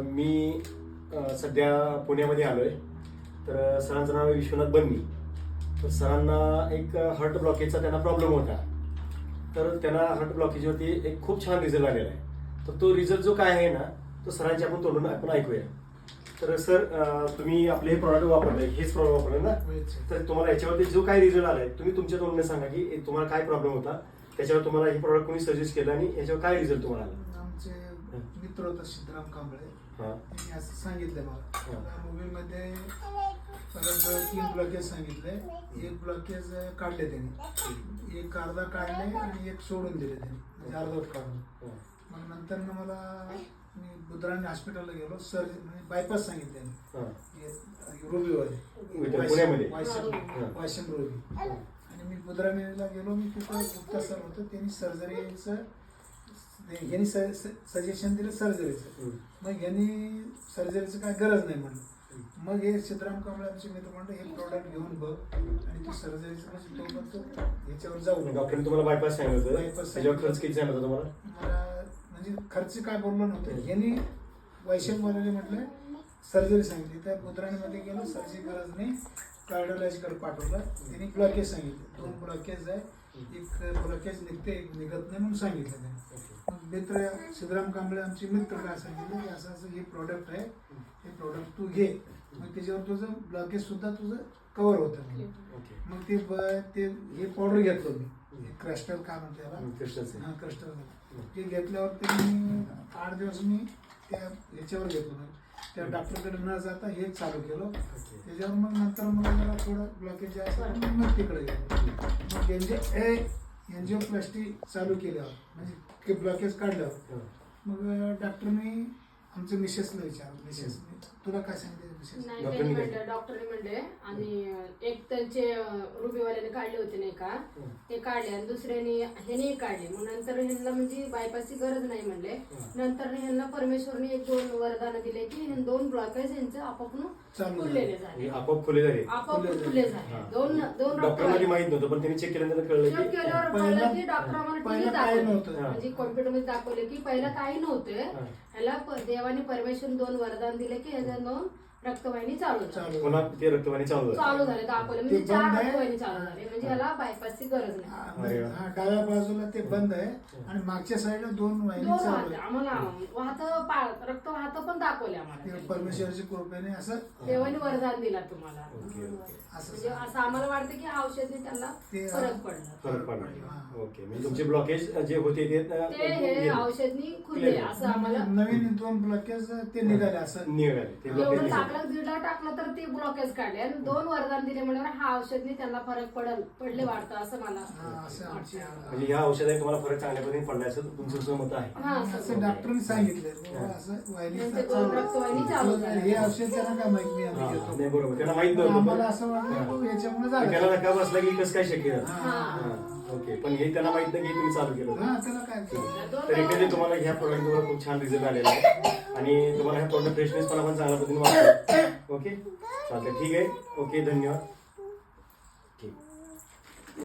मी सध्या पुण्यामध्ये आलो आहे. तर सरांचं नाव आहे विश्वनाथ बन्नी. तर सरांना एक हार्ट ब्लॉकेजचा त्यांना प्रॉब्लेम होता. तर त्यांना हार्ट ब्लॉकेजवरती एक खूप छान रिझल्ट आलेला आहे. तर तो रिझल्ट जो काय आहे ना, तो सरांच्या आपण तोंडून आपण ऐकूया. तर सर, तुम्ही आपले हे प्रॉडक्ट वापरले, हेच प्रॉडक्ट वापरले ना? तर तुम्हाला याच्यावरती जो काय रिझल्ट आलाय तुम्ही तुमच्या तोंडून सांगा की तुम्हाला काय प्रॉब्लेम होता, त्याच्यावर तुम्हाला हे प्रॉडक्ट कोणी सजेस्ट केलं आणि याच्यावर काय रिझल्ट तुम्हाला आला? आमचे मित्र होता सिद्धराम कांबळे, त्यांनी असं सांगितलं मला. मूवीमध्ये परत 3 ब्लॉकेज सांगितले. एक ब्लॉकेज काढले त्यांनी, एक अर्धा काढले आणि एक सोडून दिले त्यांनी, म्हणजे अर्धवट काढून. मग नंतर मला मी बुधराणी हॉस्पिटलला गेलो. सर्जरी म्हणजे बायपास सांगितले रुबीवाले, वायशम रुबी. आणि मी बुधराणीला गेलो. मी तिथं गुप्ता सर होतं, त्यांनी सर्जरीचं यांनी सजेशन दिलं सर्जरीचं. मग यांनी सर्जरीचं काय गरज नाही म्हणलं. मग हे सिद्धराम कांबळे आमचे मित्र म्हणलं हे प्रोडक्ट घेऊन बघ आणि तू सर्जरीचं म्हणजे तो पण ह्याच्यावर जाऊ. डॉक्टरने तुम्हाला बायपास सांगितलं होतं. बायपास त्याच्यावर खर्च किती झाला होता तुम्हाला? मला म्हणजे खर्च काय बोललो नव्हतं. यांनी वैशंभरने म्हटलं सर्जरी सांगितली. त्या बुधराणीमध्ये गेलो, सर्जरी गरज नाही, कार्डिओलॉजीकडे पाठवलं. त्यांनी ब्लॉकेज सांगितले, 2 ब्लॉकेज आहे, एक ब्लॉकेज निघते एक निघत नाही म्हणून सांगितलं त्यांनी. मग मित्र सिद्धराम कांबळे आमचे मित्र काय सांगितलं की असं असं हे प्रोडक्ट आहे, हे प्रोडक्ट तू घे, मग त्याच्यावर तुझं ब्लॉकेज सुद्धा तुझं कव्हर होतं. मग ते हे पावडर घेतलो मी, क्रिस्टल काय म्हणते त्याला, हां क्रिस्टल. ते घेतल्यावर त्यांनी 8 दिवस मी त्या ह्याच्यावर घेतलो. त्या डॉक्टरकडे न जाता हेच चालू केलं. त्याच्यावर मग नंतर मला थोडं ब्लॉकेज असं मग तिकडे गेलो. मग एन्जिओप्लास्टी चालू केल्यावर म्हणजे ब्लॉकेज काढल्यावर मग डॉक्टरने आमच्या मिसेसला विचारलं, मिसेसने तुला काय सांगितलं? डॉक्टरने म्हणले आणि एक त्यांचे रुबीवाल्याने काढले होते नाही का, ते काढले आणि दुसऱ्याने ह्याने काढले. मग नंतर ह्यांना म्हणजे बायपासची गरज नाही म्हणले. नंतर ह्यांना परमेश्वरने 1-2 वरदान दिले की 2 ब्लॉकेज यांचं आपोआप खुललेले झाले, आपोआप खुले झाले, आपोआप खुले झाले. दोन डॉक्टरांना माहित नव्हतं, पण त्यांनी चेक केल्यानंतर कळलं चेक केल्यावर कळलं की डॉक्टर आम्हाला दाखवलं, म्हणजे कॉम्प्युटरमध्ये दाखवले की पहिलं काही नव्हतं. ह्याला देवाने परमेश्वर 2 वरदान दिले की ह्याच्या 2 रक्तवाहिनी चालू झाली. पुन्हा ते रक्तवाहिनी चालू झाले दाखवले, म्हणजे 4 रक्तवाहिनी चालू झाले. म्हणजे ह्याला बायपासची गरज नाही. डाव्या बाजूला ते बंद आहे आणि मागच्या साईडला 2 वाहिनी चालू. आम्हाला रक्त वाहत पण दाखवले आम्हाला. परमेश्वराची कृपेने असं देवाने वरदान दिला तुम्हाला. असं म्हणजे असं आम्हाला वाटतं की हा औषधने त्यांना फरक पडला. ओके, म्हणजे तुमचे ब्लॉकेज जे होते ते हे औषधनी खुलले असं आम्हाला. नवीन 2 ब्लॉकेज ते निघाले असं निघाले. ते एवढं टाकलं 1.5 लाख टाकलं तर ते ब्लॉकेज काढले आणि 2 वरदान दिले म्हणल्यावर हा औषधनी त्यांना फरक पडले वाटतं असं मला. म्हणजे ह्या औषधाने तुम्हाला फरक चांगल्या पद्धतीने पडला असं तुमचं मत आहे? असं डॉक्टरने सांगितलं. असं रक्तवाहिनी चालू झाली. हे औषध त्यांना काय माहिती मी आम्ही घेतो. नाही, बरोबर, त्यांना माहित नव्हतं. आम्हाला असं वाटलं याच्यामुळे झालं. त्याला धक्का बसला की कसं काय शक्य झालं. ओके, पण हे त्यांना माहित नाही की तुम्ही चालू केलं. त्याला काय तर एकंदरीत तुम्हाला ह्या प्रोडक्ट तुम्हाला खूप छान रिझल्ट आलेला आहे आणि तुम्हाला ह्या प्रोडक्ट फ्रेशनेस पण आपण चांगल्या पद्धतीने वापरतो. ओके, चालतंय, ठीक आहे. ओके, धन्यवाद.